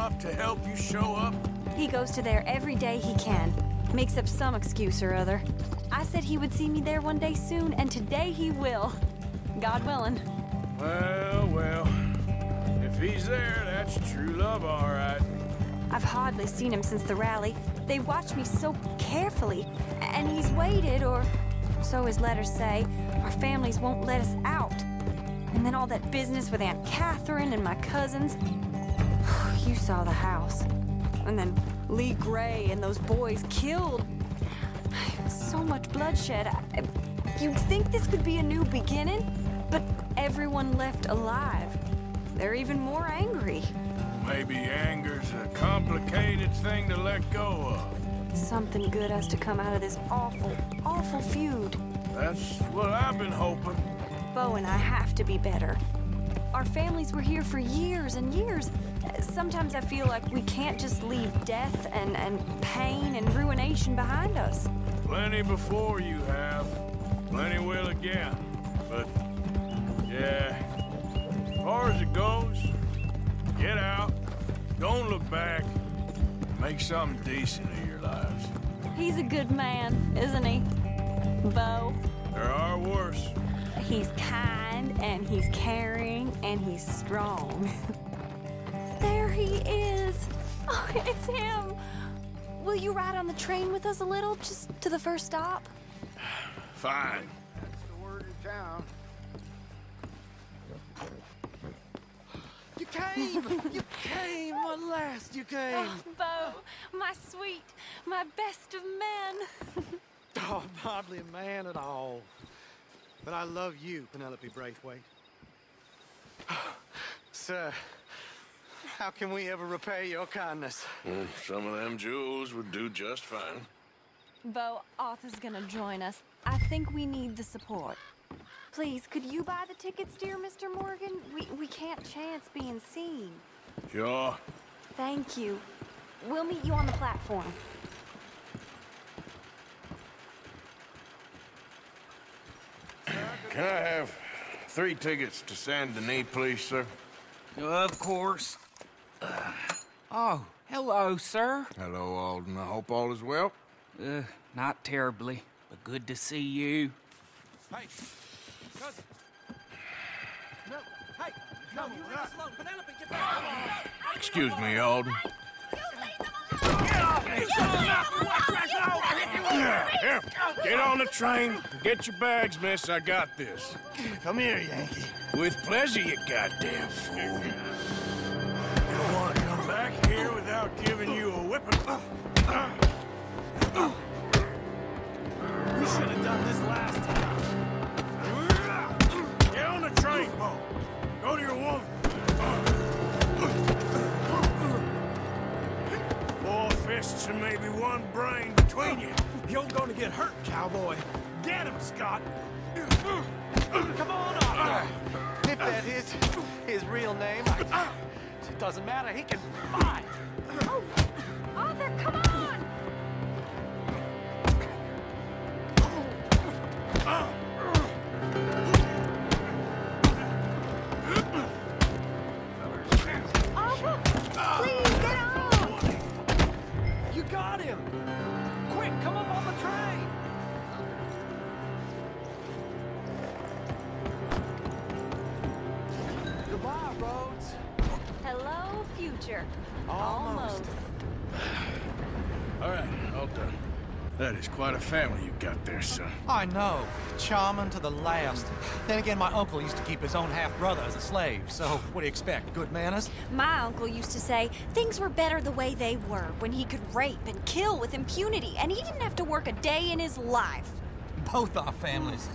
enough to help you show up? He goes to there every day he can. Makes up some excuse or other. I said he would see me there one day soon, and today he will. God willing. Well, well. If he's there, that's true love, all right. I've hardly seen him since the rally. They watch me so carefully, and he's waited, or so his letters say. Our families won't let us out. And then all that business with Aunt Catherine and my cousins. You saw the house. And then Lee Gray and those boys killed. So much bloodshed. You'd think this could be a new beginning, but everyone left alive. They're even more angry. Maybe anger's a complicated thing to let go of. Something good has to come out of this awful, awful feud. That's what I've been hoping. Bo and I have to be better. Our families were here for years and years. Sometimes I feel like we can't just leave death and pain and ruination behind us. Plenty before you have. Plenty will again. But, yeah, as far as it goes, get out, don't look back, make something decent of your lives. He's a good man, isn't he, Bo? There are worse. He's kind, and he's caring, and he's strong. There he is. Oh, it's him. Will you ride on the train with us a little, just to the first stop? Fine. That's the word in town. You came! You came! At last, you came! Oh, Bo, my sweet, my best of men. Oh, I'm hardly a man at all. But I love you, Penelope Braithwaite. Sir, how can we ever repay your kindness? Some of them jewels would do just fine. Bo, Arthur's gonna join us. I think we need the support. Please, could you buy the tickets, dear Mr. Morgan? We can't chance being seen. Sure. Thank you. We'll meet you on the platform. Can I have 3 tickets to Saint Denis, please, sir? Of course. Oh, hello, sir. Hello, Alden. I hope all is well. Not terribly, but good to see you. Hey, cousin. No, hey, no, you leave us alone. Penelope, get back. Excuse me, Alden. Here, get on the train. Get your bags, miss. I got this. Come here, Yankee. With pleasure, you goddamn fool. You don't want to come back here without giving you a whipping. We should have done this last time. Get on the train, Bo. Go to your woman. 4 fists and maybe 1 brain between you. You're gonna get hurt, cowboy. Get him, Scott. Come on, Arthur. If that is his real name, it doesn't matter. He can fight. Oh, Arthur, come on! Arthur, please get on! You got him. Quick, come up on the train. Goodbye, Rhodes. Hello, future. Almost. All right, all done. That is quite a family you got there, son. I know. Charming to the last. Then again, my uncle used to keep his own half-brother as a slave, so what do you expect? Good manners? My uncle used to say things were better the way they were, when he could rape and kill with impunity, and he didn't have to work a day in his life. Both our families.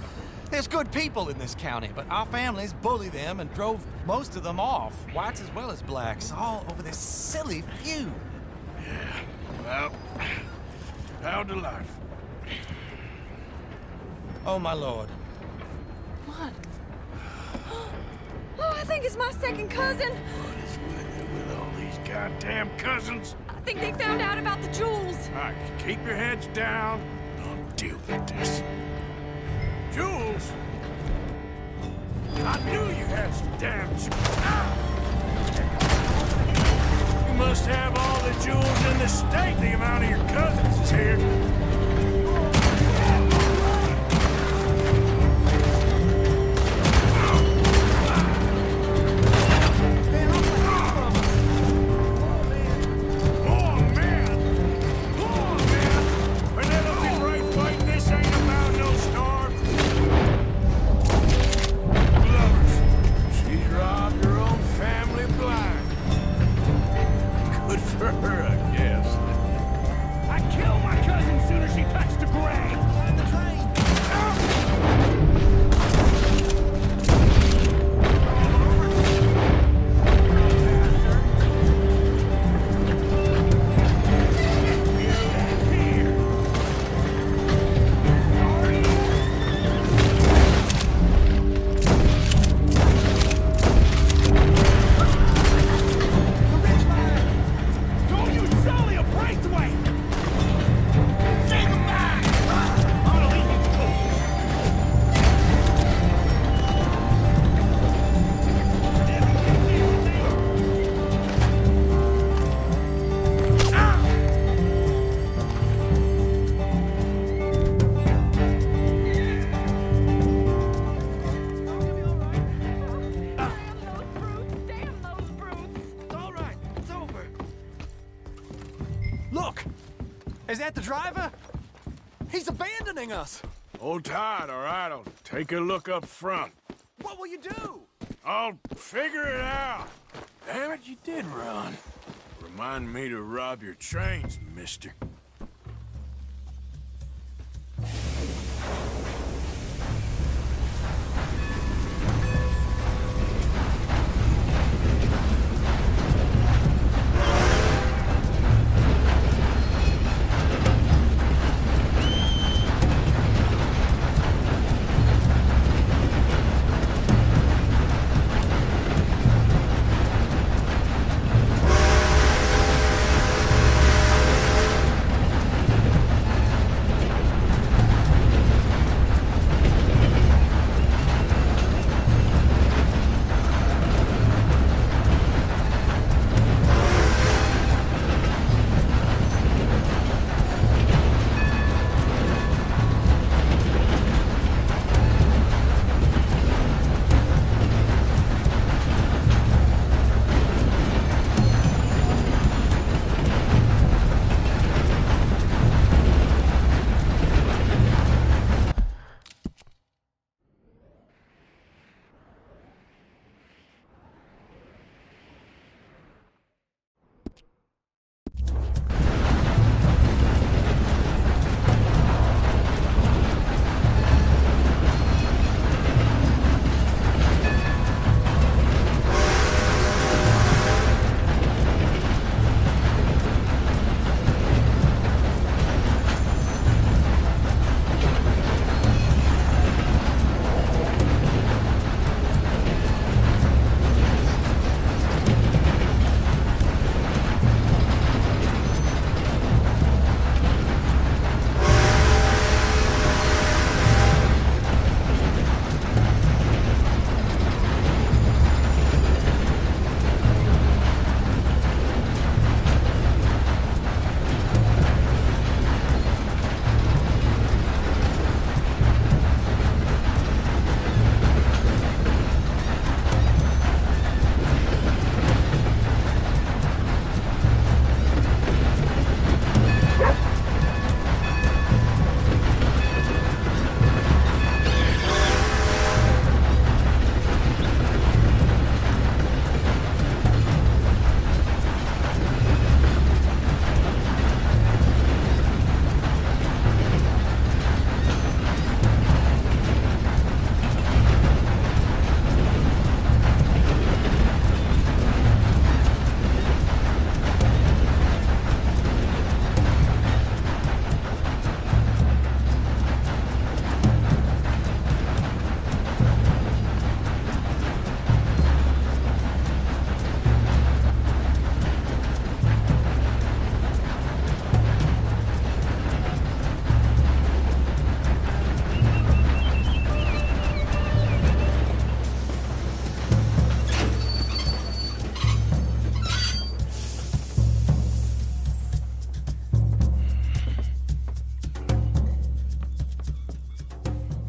There's good people in this county, but our families bully them and drove most of them off, whites as well as blacks, all over this silly feud. Yeah, well, how delightful. Oh, my lord. What? Oh, I think it's my second cousin. What is with you with all these goddamn cousins? I think they found out about the jewels. All right, keep your heads down. I'll deal with this. Jules? I knew you had some damn... Ah! You must have all the jewels in the state, the amount of your cousins is here. Look! Is that the driver? He's abandoning us! Hold tight, all right? I'll take a look up front. What will you do? I'll figure it out. Damn it, you did run. Remind me to rob your trains, mister.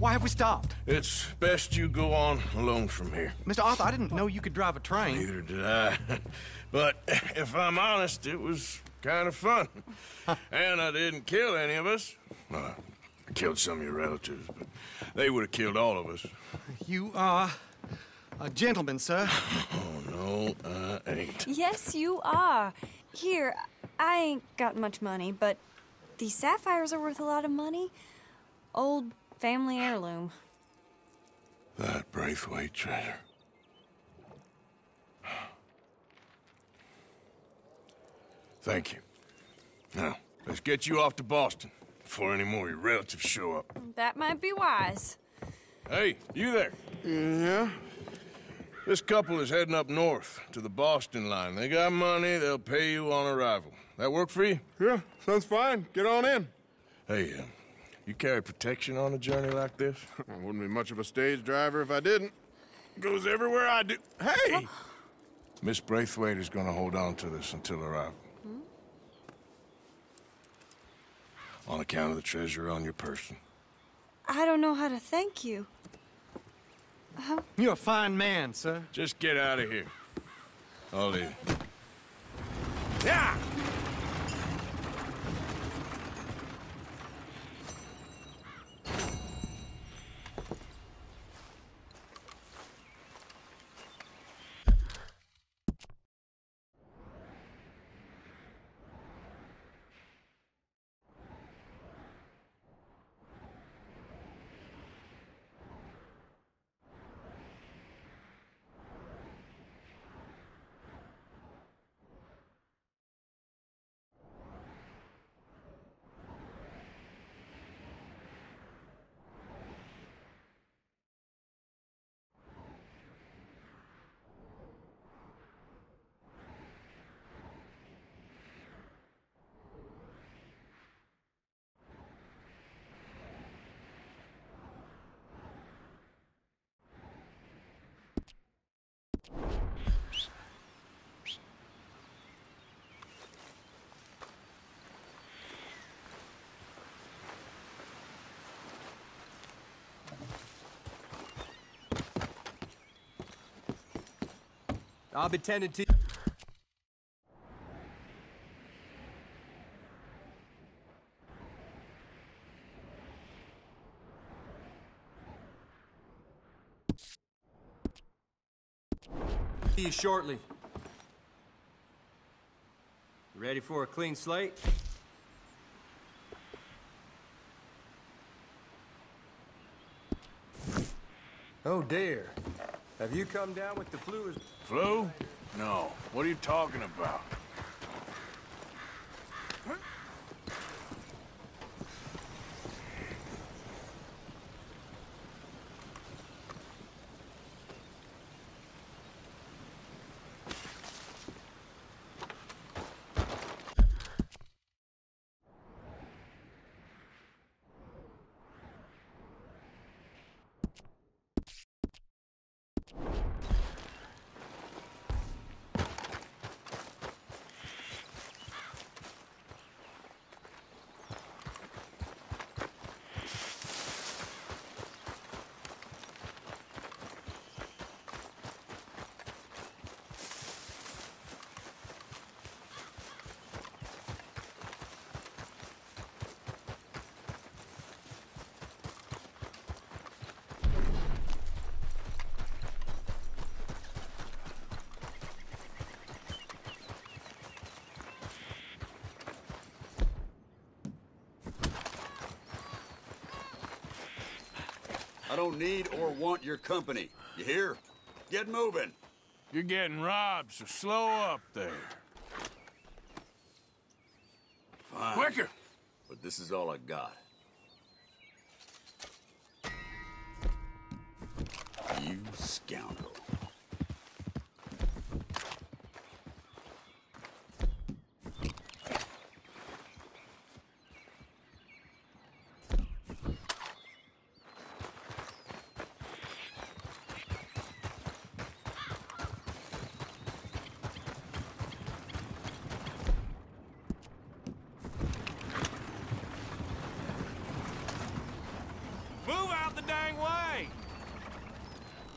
Why have we stopped? It's best you go on alone from here. Mr. Arthur, I didn't know you could drive a train. Neither did I. But if I'm honest, it was kind of fun. And I didn't kill any of us. Well, I killed some of your relatives, but they would have killed all of us. You are a gentleman, sir. Oh, no, I ain't. Yes, you are. Here, I ain't got much money, but these sapphires are worth a lot of money. Old family heirloom. That Braithwaite treasure. Thank you. Now, let's get you off to Boston before any more of your relatives show up. That might be wise. Hey, you there? Yeah? This couple is heading up north to the Boston line. They got money, they'll pay you on arrival. That work for you? Yeah, sounds fine. Get on in. Hey, you carry protection on a journey like this? I wouldn't be much of a stage driver if I didn't. Goes everywhere I do. Hey! Miss Braithwaite is gonna hold on to this until arrival. On account of the treasure on your person. I don't know how to thank you. You're a fine man, sir. Just get out of here. I'll leave. Yeah! I'll be tending to... See you shortly. Ready for a clean slate? Oh dear. Have you come down with the flu? Flu? No. What are you talking about? I don't need or want your company. You hear? Get moving. You're getting robbed, so slow up there. Fine. Quicker! But this is all I got. You scoundrel.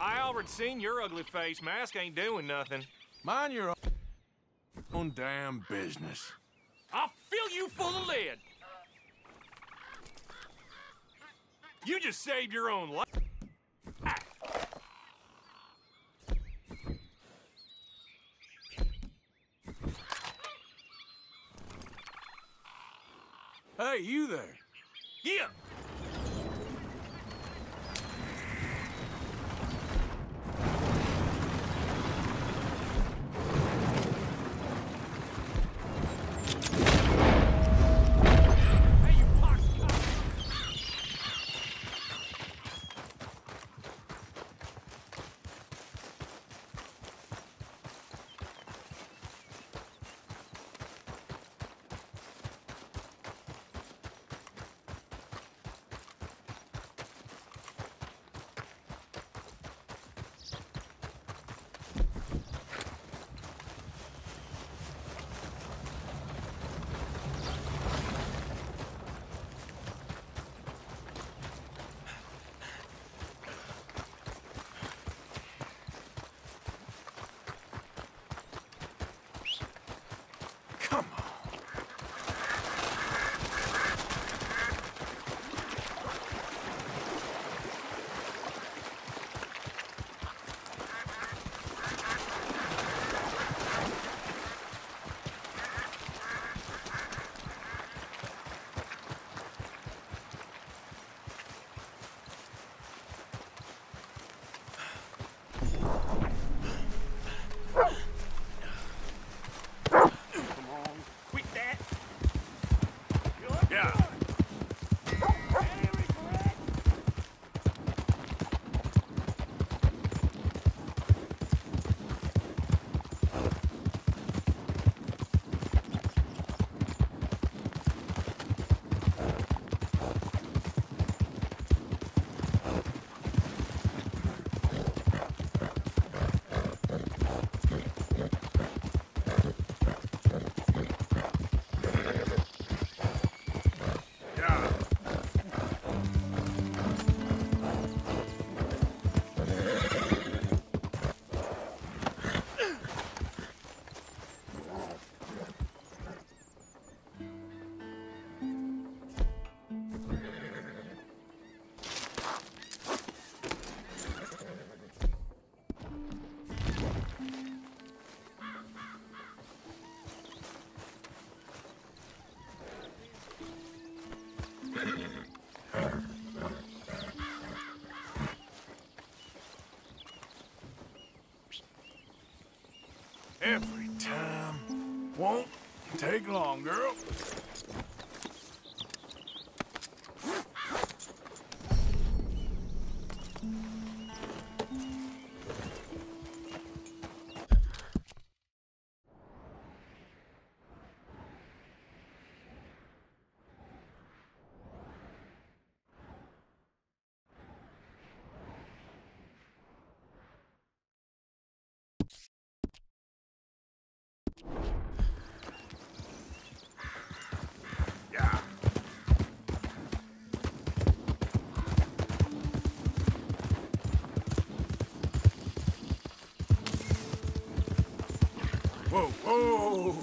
I already seen your ugly face. Mask ain't doing nothing. Mind your own damn business. I'll fill you full of lead. You just saved your own life. Hey, you there. Yeah. Come on. Quit that. Yeah. Yeah. Every time. Won't take long, girl. Yeah. Whoa, whoa.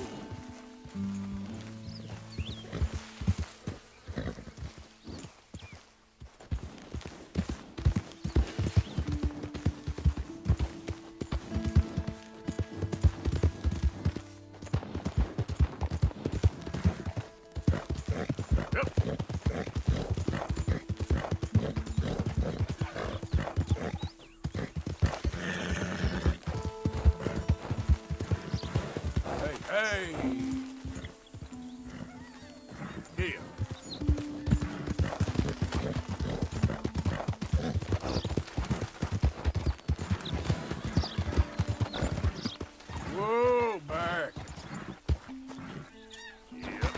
Hey. Here. Whoa, back. Yep.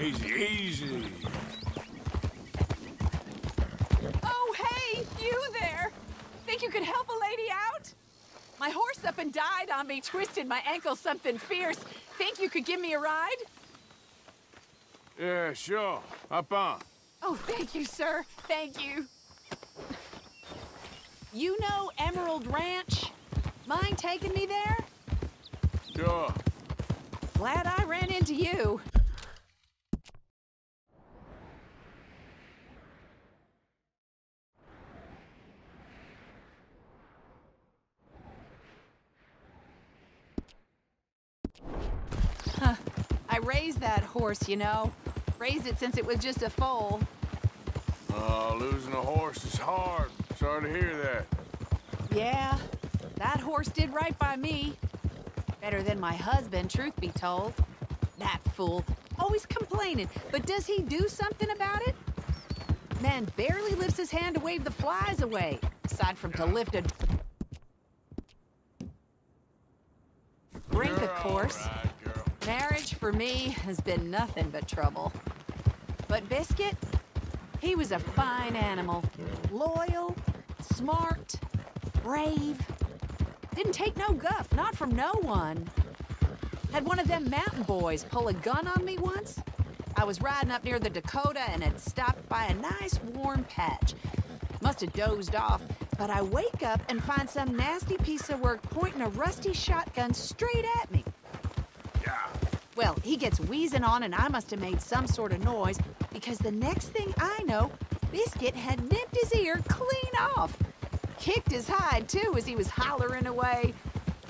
Easy, easy. Oh, hey, you there! Think you could help a lady out? My horse up and died on me, twisted my ankle something fierce. Think you could give me a ride? Yeah, sure. Hop on. Oh, thank you, sir. Thank you. You know Emerald Ranch? Mind taking me there? Sure. Glad I ran into you. Huh. I raised that horse, you know. Raised it since it was just a foal. Losing a horse is hard. Sorry to hear that. Yeah, that horse did right by me. Better than my husband, truth be told. That fool, always complaining, but does he do something about it? Man barely lifts his hand to wave the flies away, aside from to lift a drink, of course. All right, girl. Marriage, for me, has been nothing but trouble. But Biscuit, he was a fine animal. Loyal, smart, brave. Didn't take no guff, not from no one. Had one of them mountain boys pull a gun on me once. I was riding up near the Dakota and had stopped by a nice warm patch. Must have dozed off, but I wake up and find some nasty piece of work pointing a rusty shotgun straight at me. Yeah. Well, he gets wheezing on and I must have made some sort of noise because the next thing I know, Biscuit had nipped his ear clean off. Kicked his hide, too, as he was hollering away.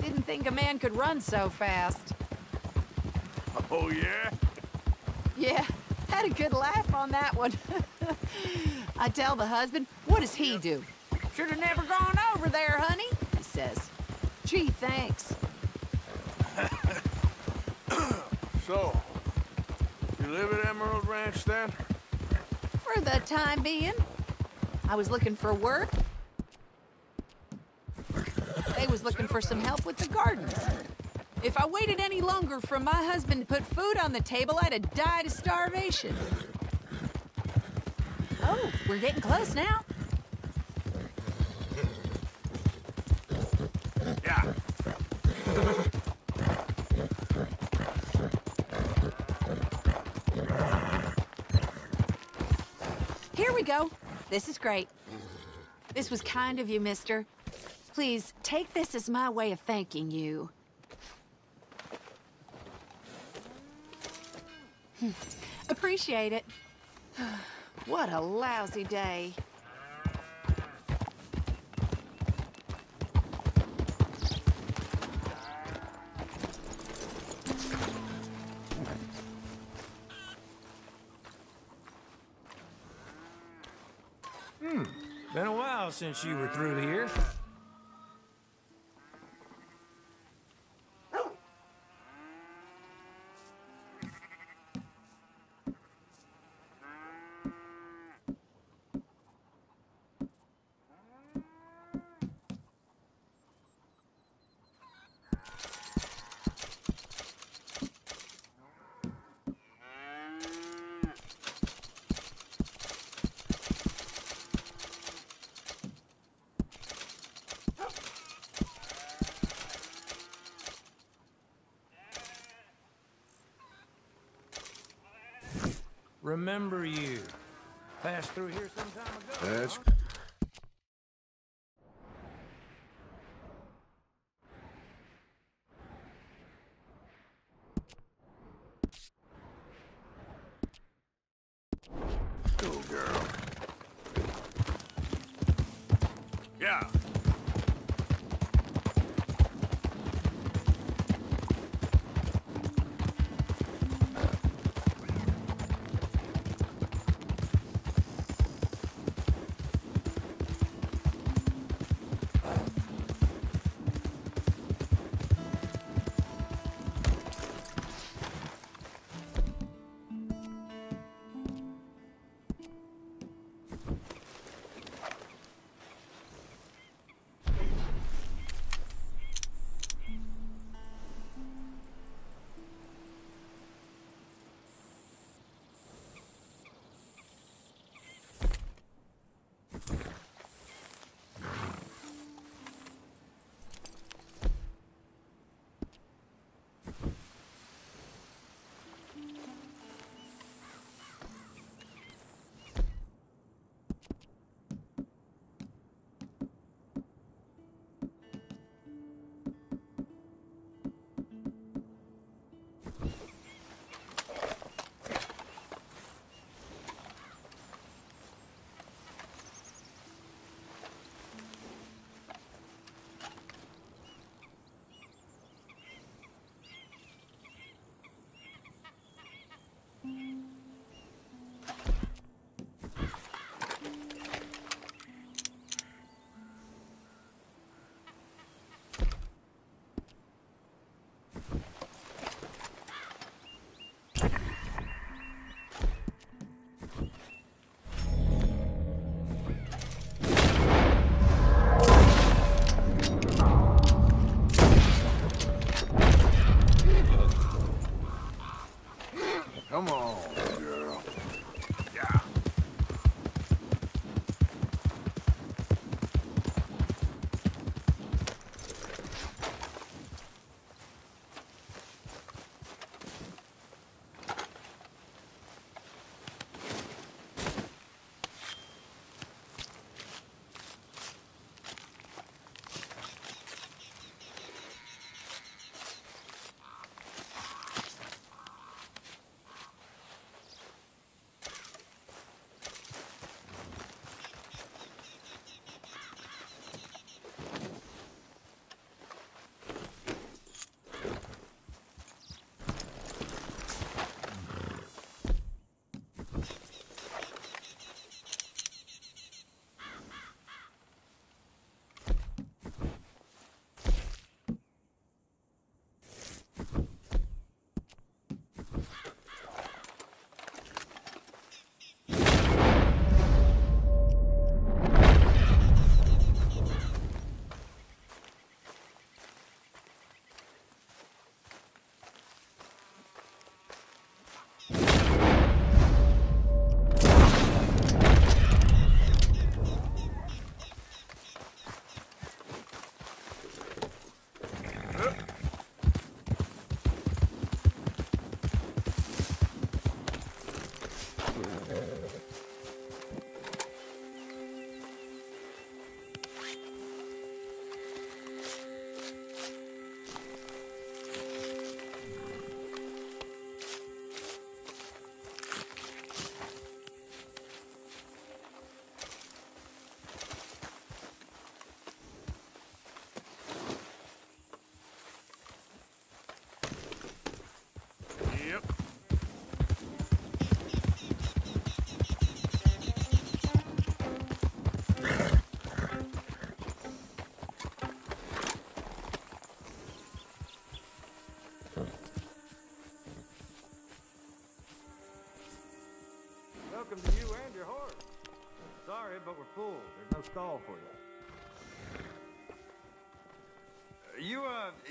Didn't think a man could run so fast. Oh, yeah? Yeah, had a good laugh on that one. I tell the husband, what does he do? Should have never gone over there, honey, he says. Gee, thanks. So, you live at Emerald Ranch then? For the time being. I was looking for work. They was looking for some help with the gardens. If I waited any longer for my husband to put food on the table, I'd have died of starvation. Oh, we're getting close now. Yeah. Here we go. This is great. This was kind of you, mister. Please, take this as my way of thanking you. Appreciate it. What a lousy day. Been a while since you were through here. Remember you. Passed through here some time ago. That's Cool girl. Yeah. but we're full. There's no stall for you.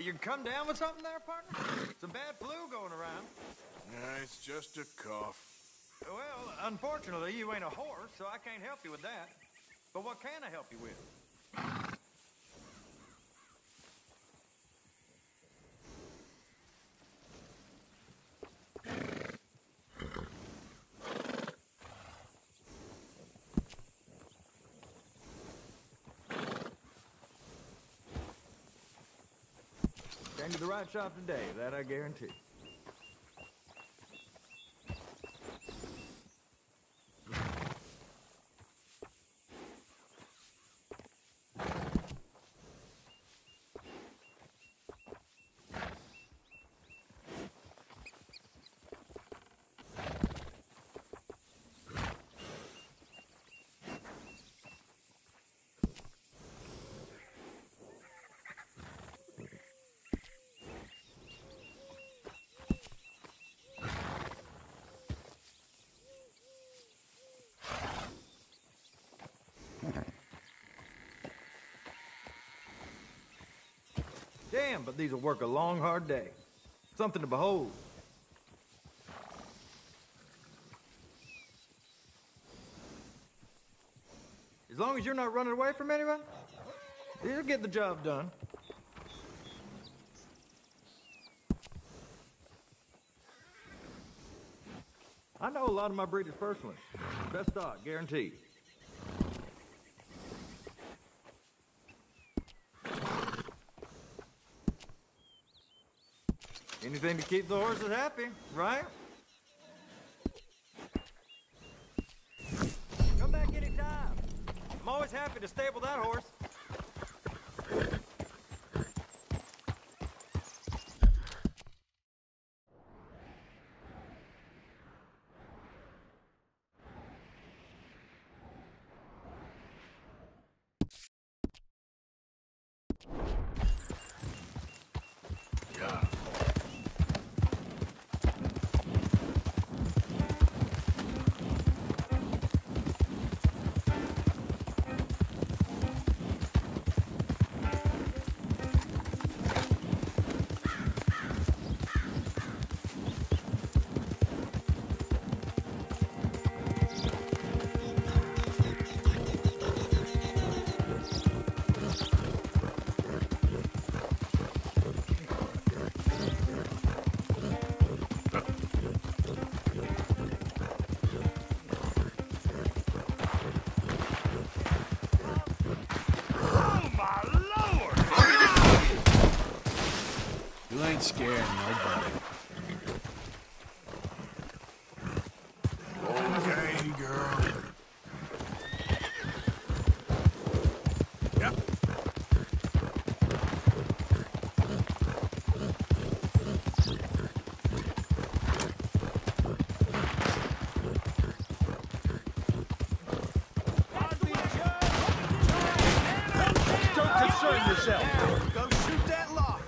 You come down with something there, partner? Some bad flu going around. Yeah, it's just a cough. Well, unfortunately, you ain't a horse, so I can't help you with that. But what can I help you with? Came to the right shop today, that I guarantee. Damn, but these will work a long, hard day. Something to behold. As long as you're not running away from anyone, you'll get the job done. I know a lot of my breeders personally. Best stock, guaranteed. Anything to keep the horses happy, right? Come back anytime. I'm always happy to stable that horse. Ain't scaring nobody. Okay, girl. Yep. Don't concern yourself. Go shoot that lock.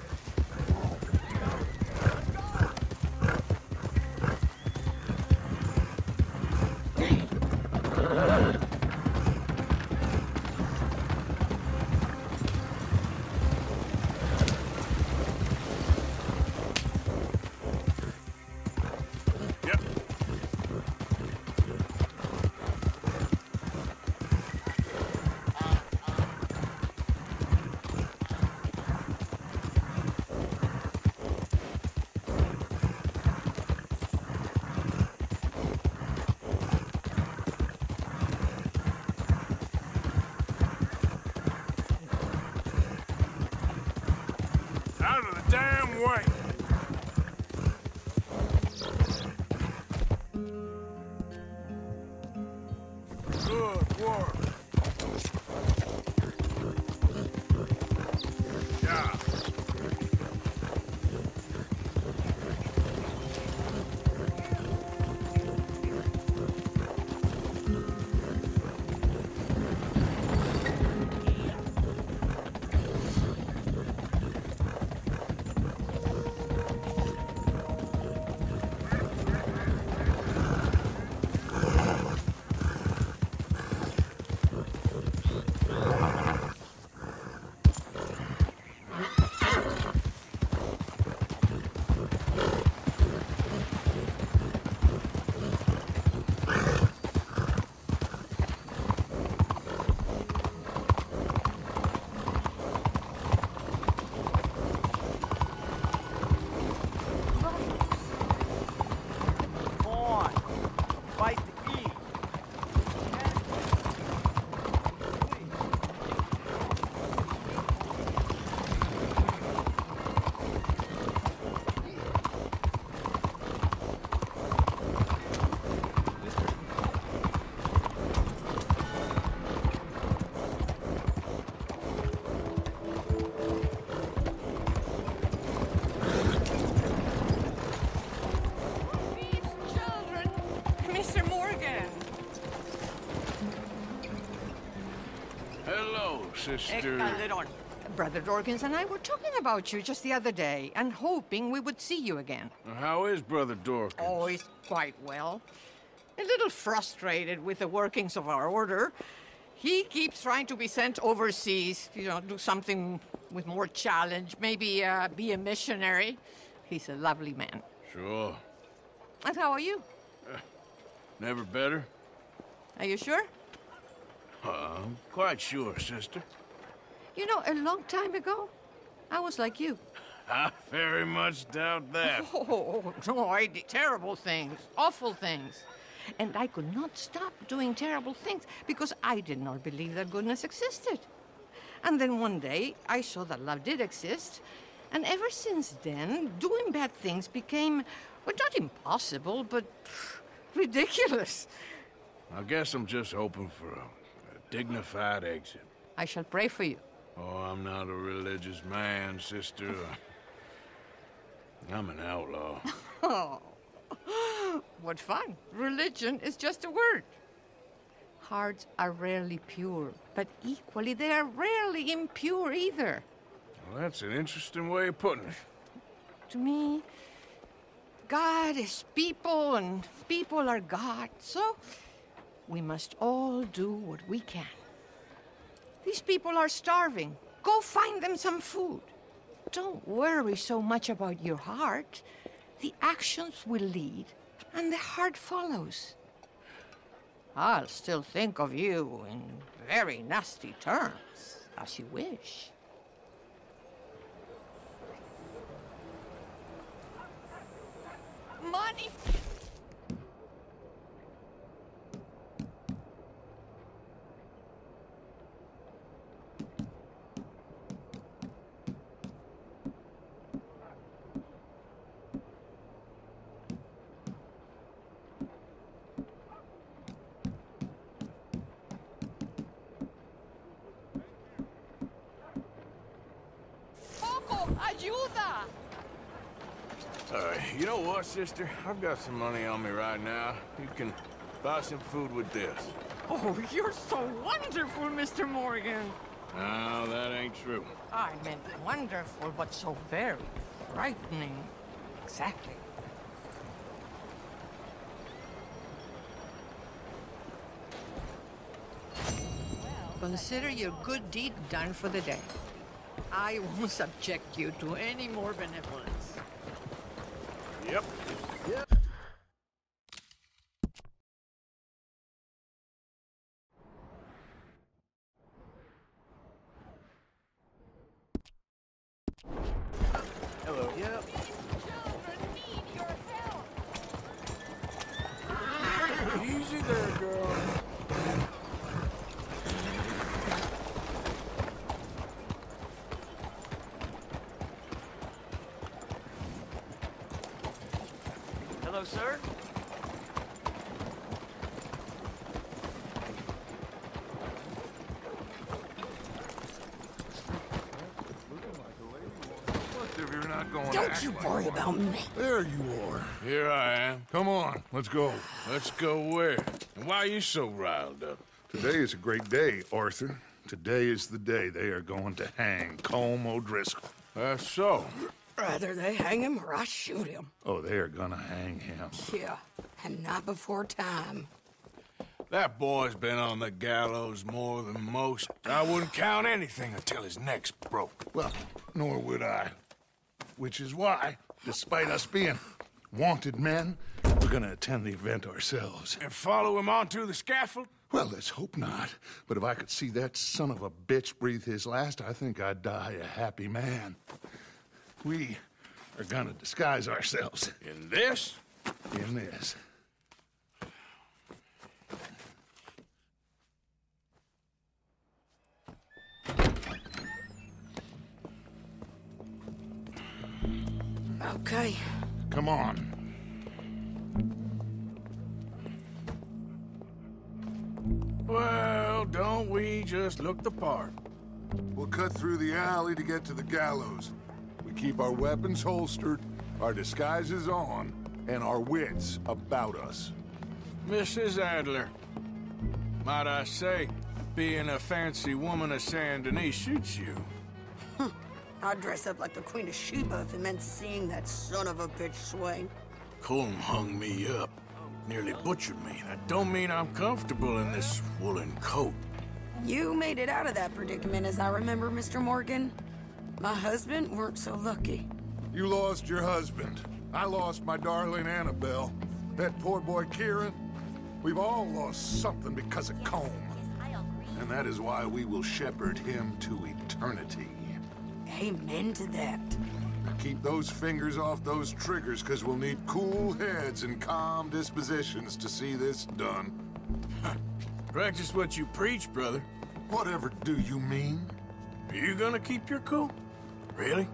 Out of the damn way! Good work. Yeah. sister. Brother Dorkins and I were talking about you just the other day and hoping we would see you again. How is Brother Dorkins? Oh, he's quite well. A little frustrated with the workings of our order. He keeps trying to be sent overseas, do something with more challenge, maybe be a missionary. He's a lovely man. Sure. And how are you? Never better? Are you sure? I'm quite sure, sister. You know, a long time ago, I was like you. I very much doubt that. Oh, no, I did terrible things, awful things. And I could not stop doing terrible things because I did not believe that goodness existed. And then one day, I saw that love did exist. And ever since then, doing bad things became, well, not impossible, but ridiculous. I guess I'm just hoping for a dignified exit. I shall pray for you. Oh, I'm not a religious man, sister. I'm an outlaw. Oh, what fun. Religion is just a word. Hearts are rarely pure, but equally they are rarely impure either. Well, that's an interesting way of putting it. To me, God is people and people are God, so we must all do what we can. These people are starving. Go find them some food. Don't worry so much about your heart. The actions will lead, and the heart follows. I'll still think of you in very nasty terms, as you wish. Money! Ayuda! You know what, sister? I've got some money on me right now. You can buy some food with this. Oh, you're so wonderful, Mr. Morgan. No, that ain't true. I meant wonderful, but so very frightening. Exactly. Consider your good deed done for the day. I won't subject you to any more benevolence. Yep. Hello. Yep. Children need your help. Easy there, girl. Hello, sir. If you're not going Don't you worry about me. There you are. Here I am. Come on, let's go. Let's go where? And why are you so riled up? Today is a great day, Arthur. Today is the day they are going to hang Colm O'Driscoll. That's so. Rather they hang him or I shoot him. Oh, they are gonna hang him. Yeah, and not before time. That boy's been on the gallows more than most. I wouldn't count anything until his neck's broke. Well, nor would I. Which is why, despite us being wanted men, we're gonna attend the event ourselves. And follow him onto the scaffold? Well, let's hope not. But if I could see that son of a bitch breathe his last, I think I'd die a happy man. We are gonna disguise ourselves. In this? In this. Okay. Come on. Well, don't we just look the part? We'll cut through the alley to get to the gallows. We keep our weapons holstered, our disguises on, and our wits about us. Mrs. Adler, might I say, being a fancy woman of Saint Denis shoots you. I'd dress up like the Queen of Sheba if it meant seeing that son of a bitch swing. Colm hung me up. Nearly butchered me. That don't mean I'm comfortable in this woolen coat. You made it out of that predicament, as I remember, Mr. Morgan. My husband weren't so lucky. You lost your husband. I lost my darling Annabelle. That poor boy Kieran. We've all lost something because of Colm. And that is why we will shepherd him to eternity. Amen to that. Now keep those fingers off those triggers, because we'll need cool heads and calm dispositions to see this done. Practice what you preach, brother. Whatever do you mean? Are you gonna keep your cool? Really?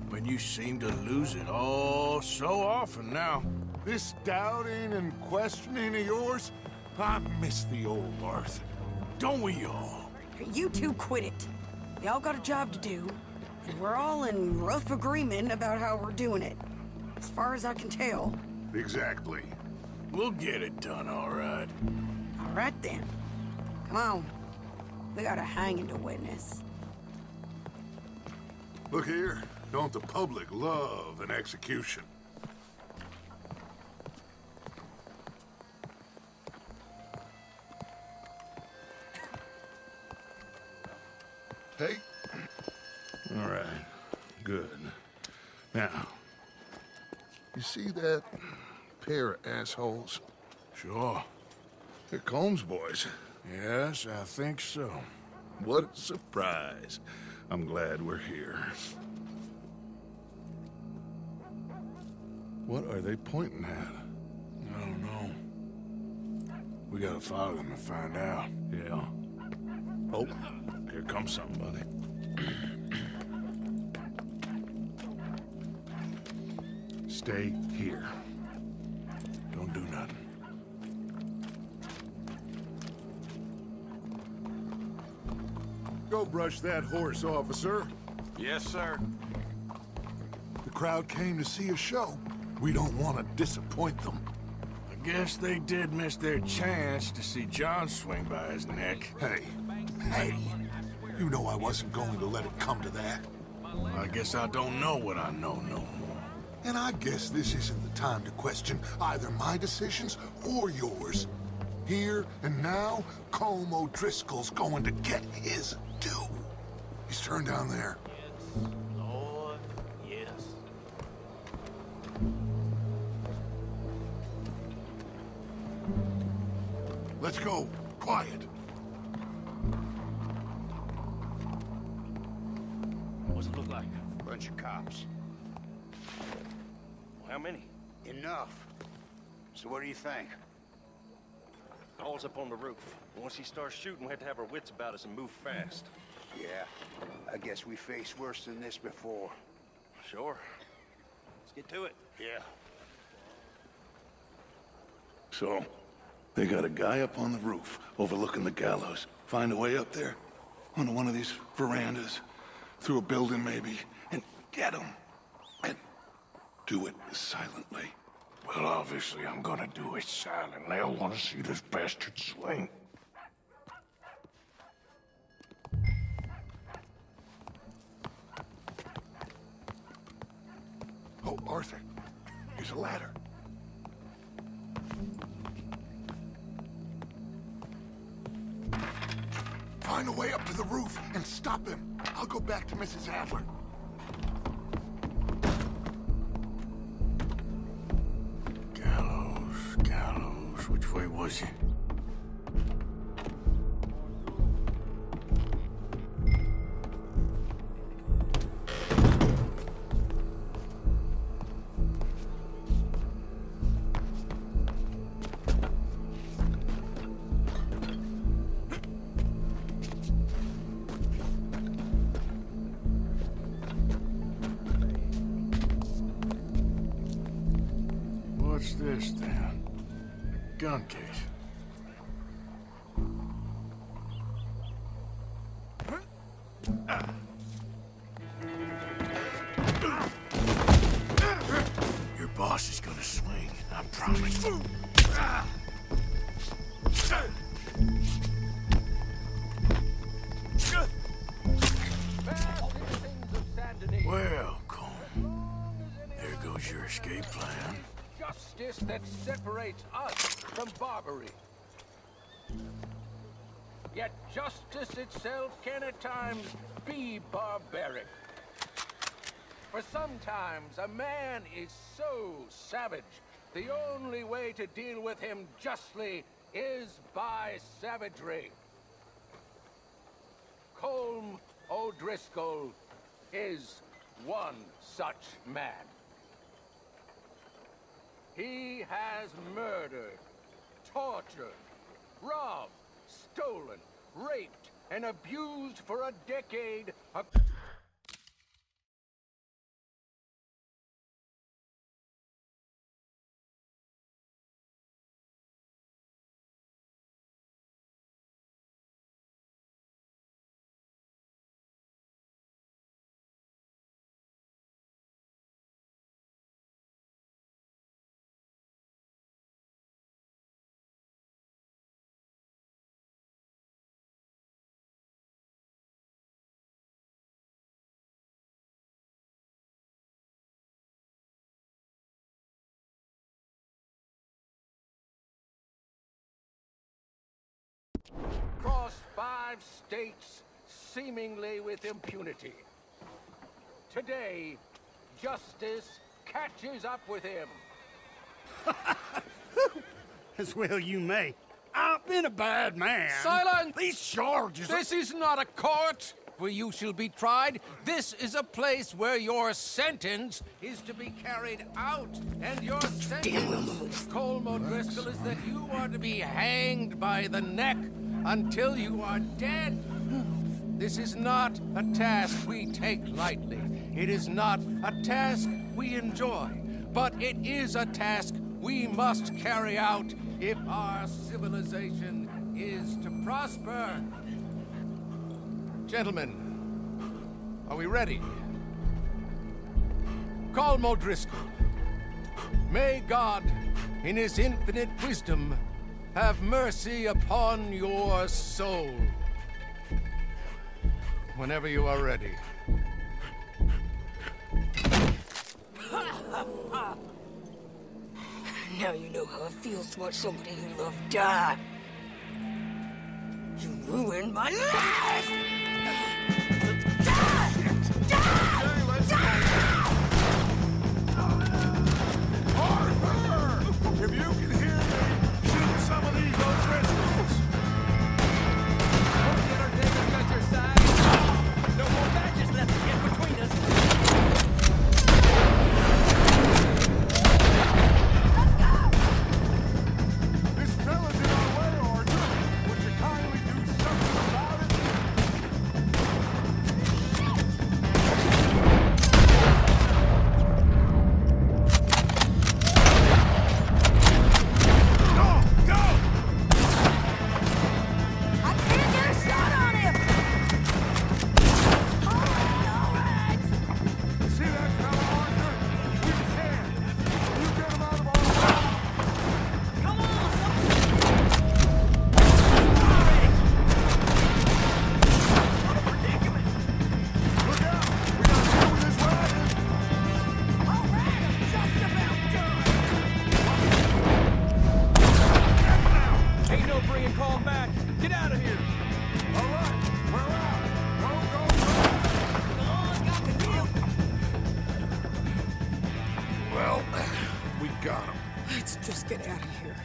When you seem to lose it all so often now. This doubting and questioning of yours, I miss the old Arthur. Don't we all? You two quit it. We all got a job to do, and we're all in rough agreement about how we're doing it. As far as I can tell. Exactly. We'll get it done, all right. All right, then. Come on. We got a hanging to witness. Look here. Don't the public love an execution? Hey. All right. Good. Now, you see that pair of assholes? Sure. They're Colm's boys. Yes, I think so. What a surprise. I'm glad we're here. What are they pointing at? I don't know. We gotta follow them and find out. Yeah. Oh, here comes somebody. Stay here. Don't do nothing. Go brush that horse, officer. Yes, sir. The crowd came to see a show. We don't want to disappoint them. I guess they did miss their chance to see John swing by his neck. Hey, you know I wasn't going to let it come to that. I guess I don't know what I know no more. And I guess this isn't the time to question either my decisions or yours. Here and now, Colm O'Driscoll's going to get his due. He's turned down there. Yes, Lord, yes. Let's go. Quiet. What's it look like? Bunch of cops. How many? Enough. So what do you think? All's up on the roof. Once he starts shooting, we have to have our wits about us and move fast. Yeah, I guess we faced worse than this before. Sure. Let's get to it. Yeah. So, they got a guy up on the roof overlooking the gallows. Find a way up there, onto one of these verandas, through a building maybe, and get him. And do it silently. Well, obviously, I'm gonna do it silently. I want to see this bastard swing. Oh, Arthur, here's a ladder. Find a way up to the roof and stop him. I'll go back to Mrs. Adler. Gallows, which way was he? What's this, then? A gun case. Your boss is gonna swing, I promise. your escape plan? Justice that separates us from barbary. Yet justice itself can at times be barbaric. For sometimes a man is so savage, the only way to deal with him justly is by savagery. Colm O'Driscoll is one such man. He has murdered, tortured, robbed, stolen, raped, and abused for a decade. Crossed 5 states, seemingly with impunity. Today, justice catches up with him. As well you may. I've been a bad man. Silence! These charges This is not a court where you shall be tried. This is a place where your sentence is to be carried out. And your sentence, Colm O'Driscoll, is that you are to be hanged by the neck until you are dead. This is not a task we take lightly. It is not a task we enjoy. But it is a task we must carry out if our civilization is to prosper. Gentlemen, are we ready? Colm O'Driscoll, may God, in his infinite wisdom, have mercy upon your soul. Whenever you are ready. Now you know how it feels to watch somebody you love die. You ruined my life! Arthur! If you can hear me, shoot some of these O'Driscolls! Don't get our David got your side. No more badges left to get between us. This fella's in our way, Arthur! Would you kindly do something about it?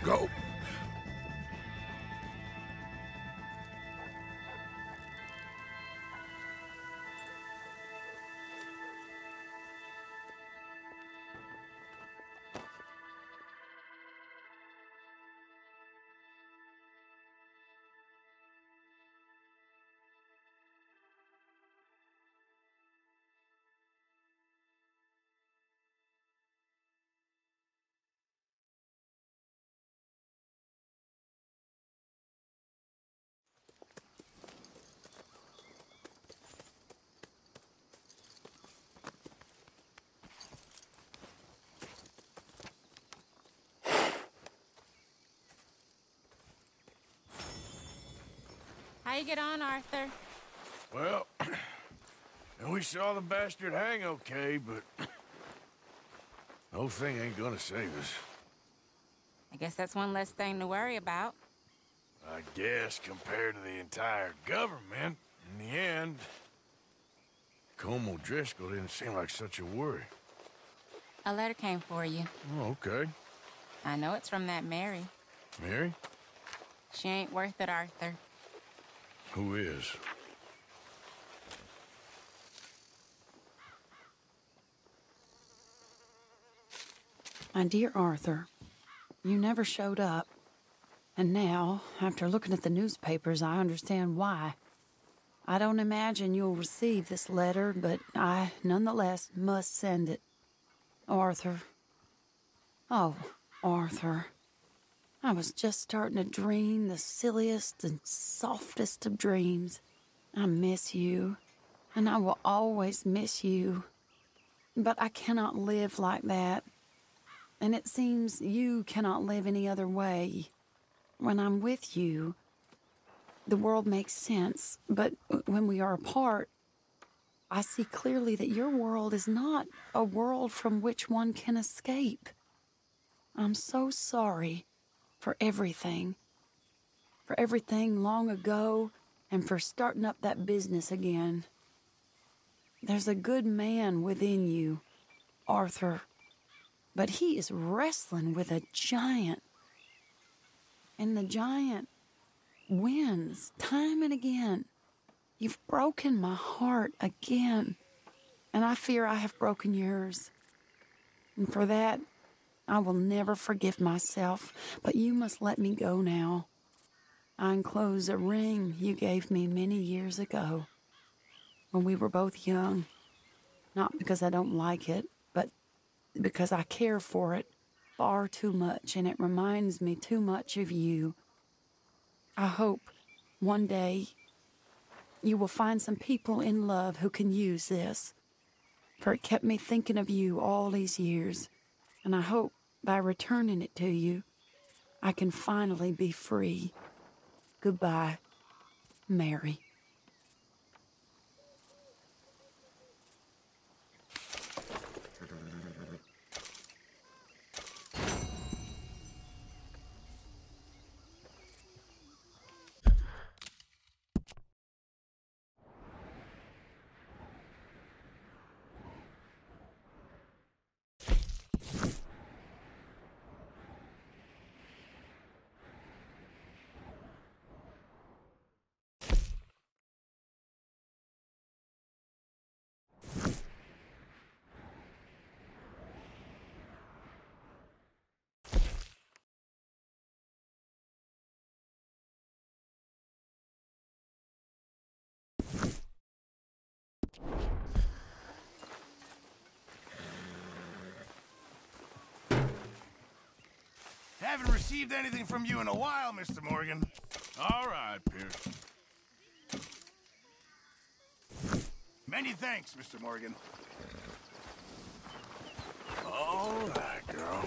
Go. How you get on, Arthur? Well, we saw the bastard hang okay, but whole thing ain't gonna save us. I guess that's one less thing to worry about. I guess compared to the entire government, in the end, Colm O'Driscoll didn't seem like such a worry. A letter came for you. Oh, okay. I know it's from that Mary. Mary? She ain't worth it, Arthur. Who is? My dear Arthur, you never showed up. And now, after looking at the newspapers, I understand why. I don't imagine you'll receive this letter, but I, nonetheless, must send it. Arthur. Oh, Arthur. I was just starting to dream the silliest and softest of dreams. I miss you, and I will always miss you. But I cannot live like that. And it seems you cannot live any other way. When I'm with you, the world makes sense. But when we are apart, I see clearly that your world is not a world from which one can escape. I'm so sorry for everything. For everything long ago, and for starting up that business again. There's a good man within you, Arthur. But he is wrestling with a giant. And the giant wins time and again. You've broken my heart again. And I fear I have broken yours. And for that, I will never forgive myself. But you must let me go now. I enclose a ring you gave me many years ago, when we were both young. Not because I don't like it, but because I care for it far too much, and it reminds me too much of you. I hope one day you will find some people in love who can use this, for it kept me thinking of you all these years, and I hope by returning it to you, I can finally be free. Goodbye, Mary. Haven't received anything from you in a while, Mr. Morgan. All right, Pierce. Many thanks, Mr. Morgan. All right, girl.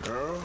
Girl,